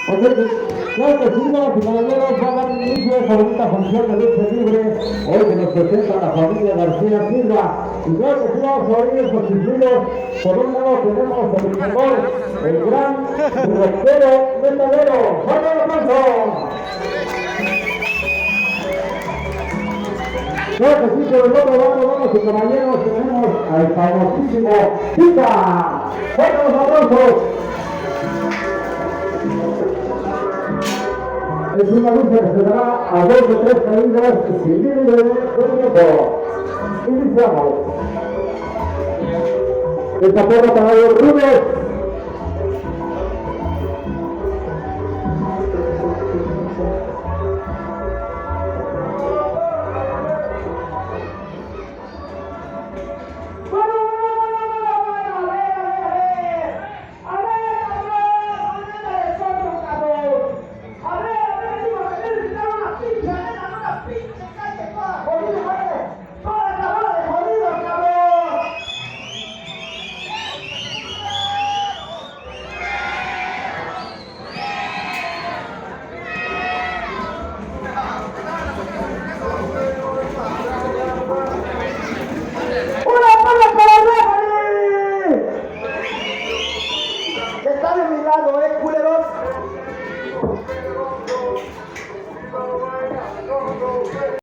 Ok, claro que sí, damas y caballeros, va a dar inicio a esta bonita función de lucha libre, hoy que nos presenta la familia García Silva. Y claro que sí, vamos a oír estos chiflidos. Por un lado tenemos el luchador, el gran rockero metalero, ¡fuerte el aplauso! Claro que sí, por el otro lado, damas y caballeros, tenemos al famosísimo Pita. ¡Fuerte los aplausos! Es una lucha que se dará a 2 o 3 caídas sin límite de tiempo. Iniciamos. Esta porra para los rudos.